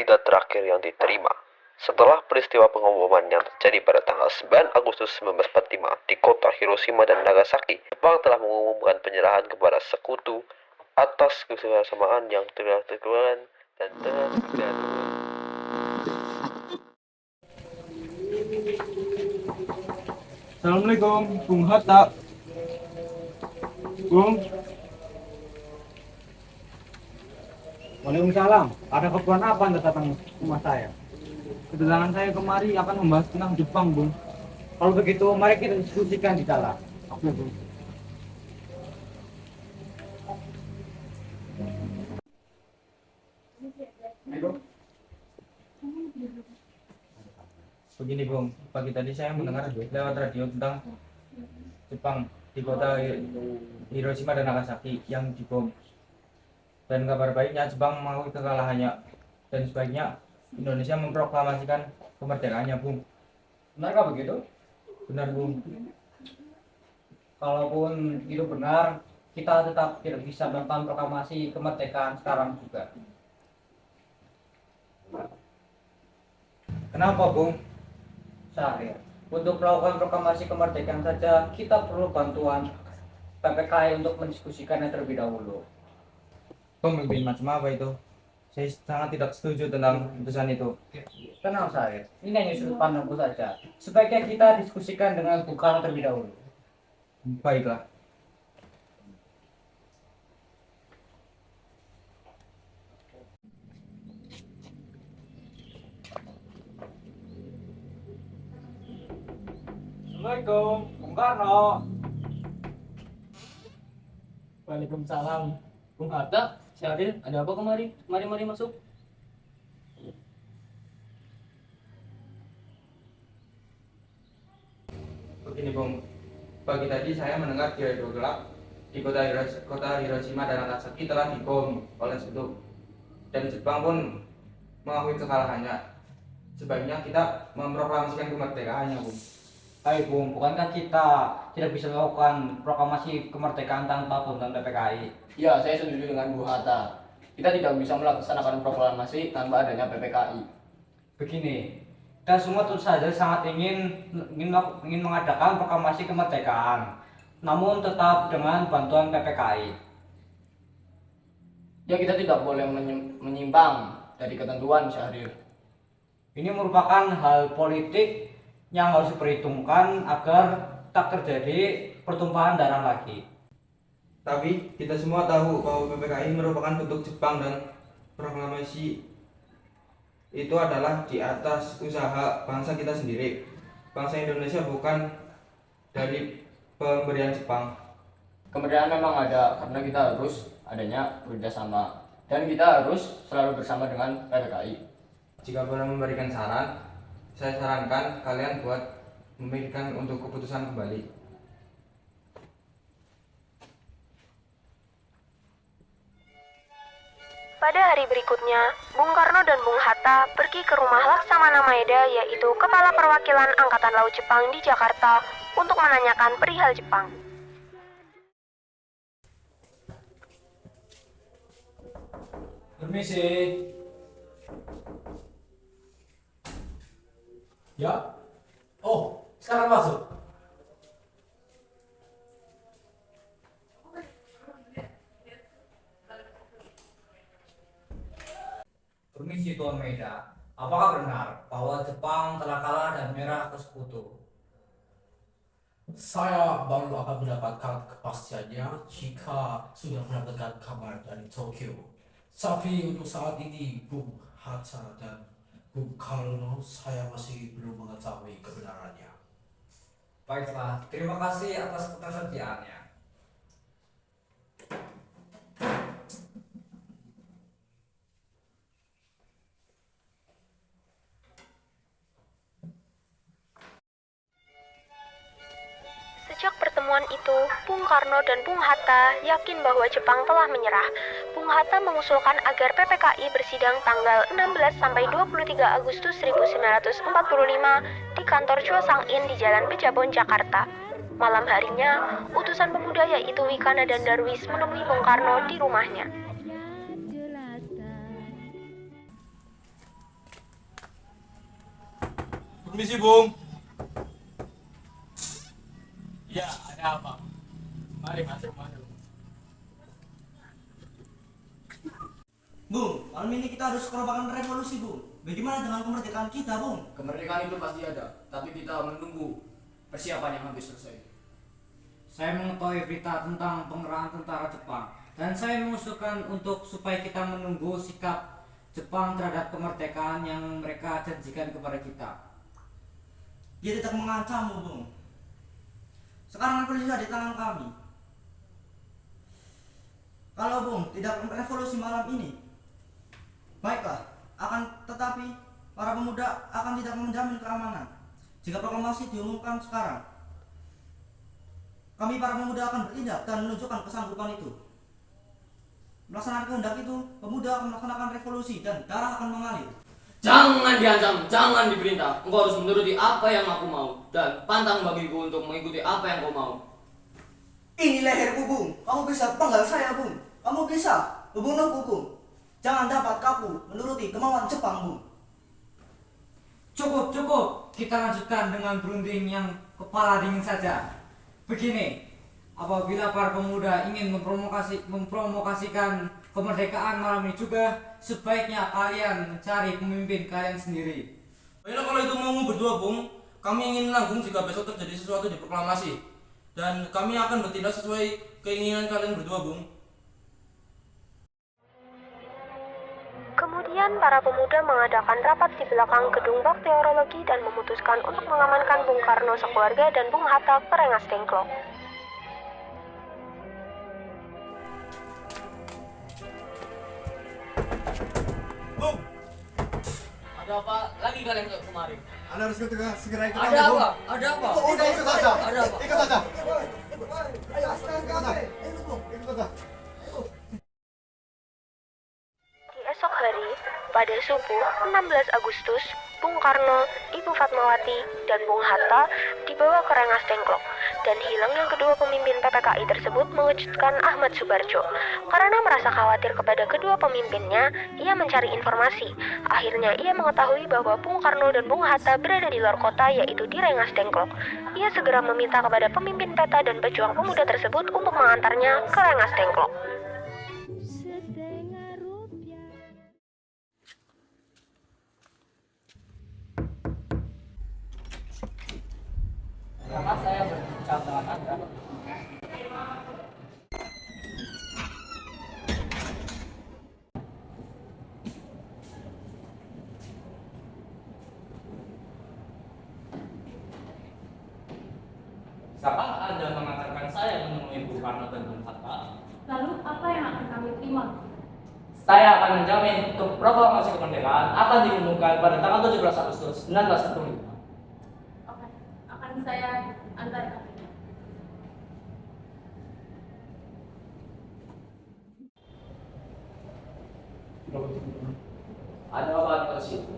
berita terakhir yang diterima. Setelah peristiwa pengeboman yang terjadi pada tanggal 9 Agustus 1945 di kota Hiroshima dan Nagasaki, Jepang telah mengumumkan penyerahan kepada sekutu atas kebersamaan yang telah terkeluarkan dan telah Assalamualaikum, Bung Hatta. Bung. Waalaikumsalam. Ada keperluan apa Anda datang ke rumah saya? Kedatangan saya kemari akan membahas tentang Jepang, Bung. Kalau begitu, mari kita diskusikan di dalam. Oke, Bung. Begini, Bung. Pagi tadi saya mendengar lewat radio tentang Jepang di kota Hiroshima dan Nagasaki yang dibom. Dan kabar baiknya Jepang mengakui kekalahannya dan sebaiknya Indonesia memproklamasikan kemerdekaannya, Bung. Benarkah begitu? Benar, Bung. Kalaupun itu benar, kita tetap tidak bisa melakukan proklamasi kemerdekaan sekarang juga. Kenapa, Bung? Syahrir, untuk melakukan proklamasi kemerdekaan saja, kita perlu bantuan PPKI untuk mendiskusikannya terlebih dahulu. Pemimpin macam apa itu? Saya sangat tidak setuju tentang keputusan itu. Tenang Syahrir, ini hanya sudut pandangku saja. Sebaiknya kita diskusikan dengan Bung Karno terlebih dahulu. Baiklah. Assalamualaikum, Bung Karno. Waalaikumsalam. Bung Hatta, Syahrir, ada apa kemari? Mari masuk. Begini, Bung. Pagi tadi saya mendengar di radio gelap di kota Hiroshima dan Nagasaki telah dibom oleh sekutu. Dan Jepang pun mengakui kekalahannya. Sebaiknya kita memproklamasikan kemerdekaannya, Bung. Hai Bung, bukankah kita tidak bisa melakukan proklamasi kemerdekaan tanpa bantuan PPKI? Ya, saya setuju dengan Bu Hatta. Kita tidak bisa melaksanakan proklamasi tanpa adanya PPKI. Begini, kita semua tentu saja sangat ingin mengadakan proklamasi kemerdekaan, namun tetap dengan bantuan PPKI. Ya, kita tidak boleh menyimpang dari ketentuan, Syahrir. Ini merupakan hal politik yang harus diperhitungkan agar tak terjadi pertumpahan darah lagi. Tapi kita semua tahu bahwa PPKI merupakan bentuk Jepang dan proklamasi itu adalah di atas usaha bangsa kita sendiri. Bangsa Indonesia bukan dari pemberian Jepang. Kemerdekaan memang ada karena kita harus adanya kerjasama dan kita harus selalu bersama dengan PPKI. Jika boleh memberikan saran, saya sarankan kalian buat memikirkan untuk keputusan kembali. Pada hari berikutnya, Bung Karno dan Bung Hatta pergi ke rumah Laksamana Maeda, yaitu Kepala Perwakilan Angkatan Laut Jepang di Jakarta, untuk menanyakan perihal Jepang. Permisi. Ya? Oh, sekarang masuk. Permisi Tuan Maeda, apakah benar bahwa Jepang telah kalah dan menyerah ke sekutu? Saya baru akan mendapatkan kepastiannya jika sudah mendapatkan kabar dari Tokyo. Tapi untuk saat ini, Bung Hatta dan Bung Karno, saya masih belum mengetahui kebenarannya. Baiklah, terima kasih atas ketersediaannya. Sejak pertemuan itu, Bung Karno dan Bung Hatta yakin bahwa Jepang telah menyerah. Bung Hatta mengusulkan agar PPKI bersidang tanggal 16 sampai 23 Agustus 1945 di kantor Choesang-in di Jalan Pejabon, Jakarta. Malam harinya, utusan pemuda yaitu Wikana dan Darwis menemui Bung Karno di rumahnya. Permisi, Bung. Ya, ada apa? Mari masuk. Bung, malam ini kita harus korbankan revolusi, Bung. Bagaimana dengan kemerdekaan kita, Bung? Kemerdekaan itu pasti ada, tapi kita menunggu persiapan yang habis selesai. Saya mengetahui berita tentang pengerahan tentara Jepang dan saya mengusulkan untuk supaya kita menunggu sikap Jepang terhadap kemerdekaan yang mereka janjikan kepada kita. Dia tidak mengancammu, Bung. Sekarang revolusi ada di tangan kami. Kalau Bung tidak revolusi malam ini, baiklah, tetapi para pemuda akan tidak menjamin keamanan. Jika proklamasi diumumkan sekarang, kami para pemuda akan bertindak dan menunjukkan kesanggupan itu. Melaksanakan kehendak itu, pemuda akan melaksanakan revolusi dan darah akan mengalir. Jangan diancam, jangan diperintah. Engkau harus menuruti apa yang aku mau dan pantang bagiku untuk mengikuti apa yang kau mau. Ini leherku, Bung. Kamu bisa penggal saya, Bung. Kamu bisa membunuhku, Bung. Jangan dapat kaku menuruti kemauan Jepang, Bung. Cukup. Kita lanjutkan dengan berunding yang kepala dingin saja. Begini, apabila para pemuda ingin mempromokasikan kemerdekaan malam ini juga, sebaiknya kalian mencari pemimpin kalian sendiri. Baiklah, kalau itu mau berdua, Bung. Kami ingin nanggung jika besok terjadi sesuatu di proklamasi. Dan kami akan bertindak sesuai keinginan kalian berdua, Bung. Kemudian para pemuda mengadakan rapat di belakang gedung bakteriologi dan memutuskan untuk mengamankan Bung Karno sekeluarga dan Bung Hatta ke Rengas Dengklok. Bung, Ada apa lagi kalian kemari? Anda harus segera ikut Ada kami, Bung. apa? Ada apa? Udah ikut saja. Ada apa? Ikut saja. Ayo, sekarang. Ikut saja. Di esok hari, pada subuh 16 Agustus, Bung Karno, Ibu Fatmawati, dan Bung Hatta dibawa ke Rengas Dengklok, dan hilangnya kedua pemimpin PPKI tersebut mengejutkan Ahmad Subarjo. Karena merasa khawatir kepada kedua pemimpinnya, ia mencari informasi. Akhirnya ia mengetahui bahwa Bung Karno dan Bung Hatta berada di luar kota, yaitu di Rengas Dengklok. Ia segera meminta kepada pemimpin peta dan pejuang pemuda tersebut untuk mengantarnya ke Rengas Dengklok. Karena saya berbincang dengan Anda. Siapa Anda mengantarkan saya menemui Bung Karno dan Bung Hatta? Lalu apa yang akan kami terima? Saya akan menjamin untuk proklamasi kemerdekaan akan diumumkan pada tanggal 17 Agustus 1945. Oke, akan saya antarkan. Ada apa di situ?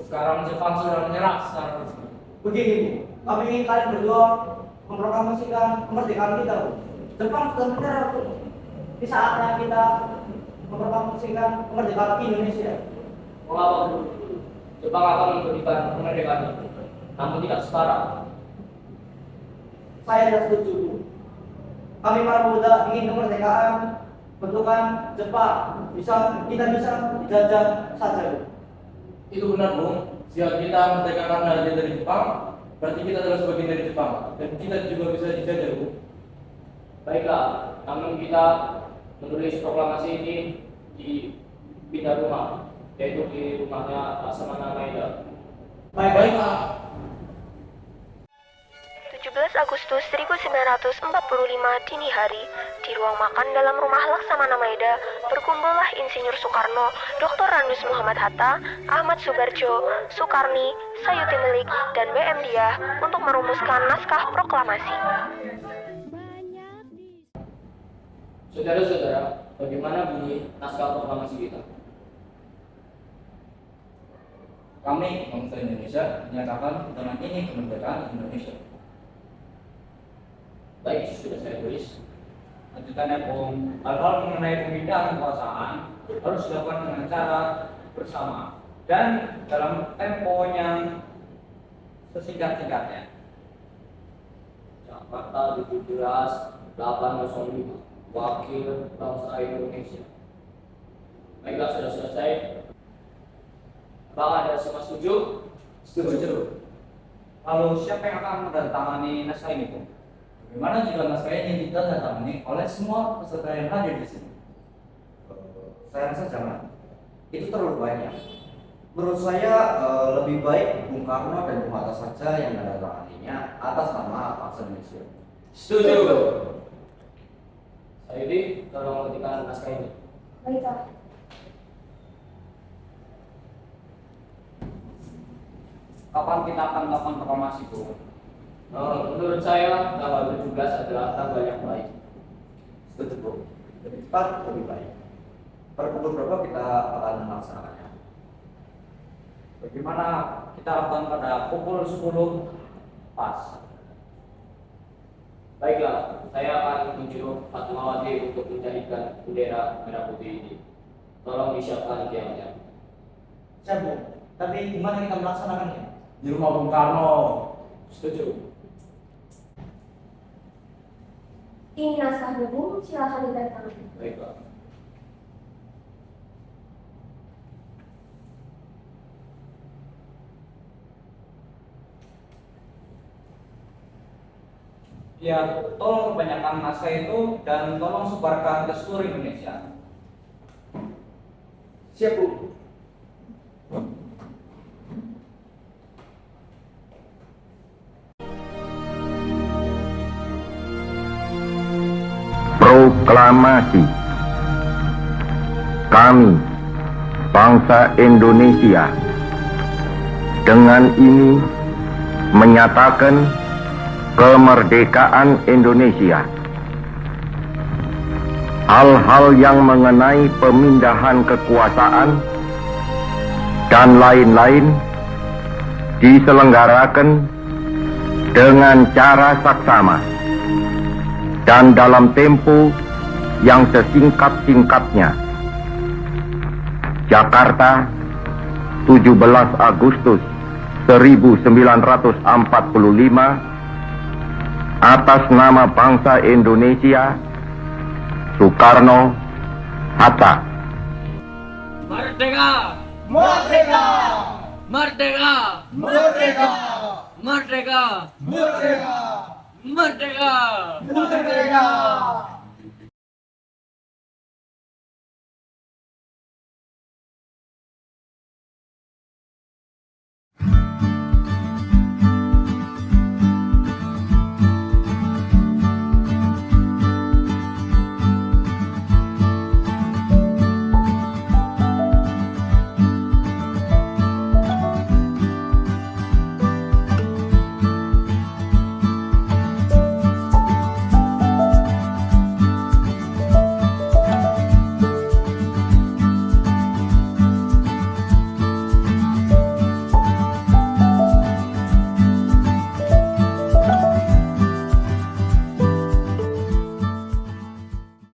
Sekarang Jepang sudah menyerah secara resmi. Begini, Bu. Kami ingin kalian berdua memproklamasikan kemerdekaan kita, Bu. Jepang sudah menyerah, Bu. Di saatnya kita memproklamasikan kemerdekaan Indonesia. Mengapa, Bu? Jepang akan memberikan kemerdekaan itu, namun tidak sekarang. Saya tidak setuju, Bu. Kami para pemuda ingin kemerdekaan bentukan Jepang. Kita bisa dijajah saja, Bu. Itu benar, Bung. Jika kita merdekakan raja dari Jepang, berarti kita adalah sebagian dari Jepang. Dan kita juga bisa dijajah, Bung. Baiklah, namun kita menulis proklamasi ini di pindah rumah, yaitu di rumahnya Laksamana Maeda. Baiklah. 17 Agustus 1945 dini hari, di ruang makan dalam rumah Laksamana Maeda, berkumpullah Insinyur Soekarno, Dr. Randus Muhammad Hatta, Ahmad Subarjo, Soekarni, Sayuti Melik, dan BM Diah untuk merumuskan naskah proklamasi. Saudara-saudara, bagaimana bunyi naskah proklamasi kita? Kami, bangsa Indonesia, menyatakan dengan ini kemerdekaan Indonesia. Baik, sudah saya tulis. Lanjutannya, Bung, hal-hal mengenai pemindahan kekuasaan harus dilakukan dengan cara bersama. dan dalam tempo yang sesingkat-singkatnya. Jakarta 17/805 Wakil Bangsa Indonesia. Baiklah, sudah selesai. Apakah ada semua setuju? Setuju. Lalu siapa yang akan menandatangani naskah ini, Bung? Bagaimana jika naskah ini ditandatangani oleh semua peserta yang hadir di sini? Saya rasa jangan. Itu terlalu banyak. Menurut saya lebih baik Bung Karno dan Bung Hatta saja yang menandatanganinya atas nama bangsa Indonesia. Setuju. Sayudi, tolong ketikkan naskah ini. Baiklah. Kapan kita akan melakukan proklamasi, Bung? Menurut saya tanggal 17 adalah tanggal yang baik. Setuju, Bung. Lebih cepat, lebih baik. Pada pukul berapa kita akan melaksanakannya? Bagaimana kita lakukan pada pukul 10 pas? Baiklah, saya akan menyuruh Fatmawati untuk menjadikan bendera merah putih ini. Tolong disiapkan tiangnya. Siap, Bung. Tapi di mana kita melaksanakannya? Di rumah Bung Karno. Setuju. Ini naskahnya, Bung. Silakan ditandatangani. Baiklah. Ya, tolong kebanyakan naskah itu dan tolong sebarkan ke seluruh Indonesia. Siap, Bu. Proklamasi. Kami, bangsa Indonesia, dengan ini menyatakan kemerdekaan Indonesia. Hal-hal yang mengenai pemindahan kekuasaan dan lain-lain diselenggarakan dengan cara saksama dan dalam tempo yang sesingkat-singkatnya. Jakarta, 17 Agustus 1945, atas nama bangsa Indonesia, Soekarno Hatta. Merdeka! Merdeka! Merdeka! Merdeka! Merdeka! Merdeka! Merdeka! Merdeka!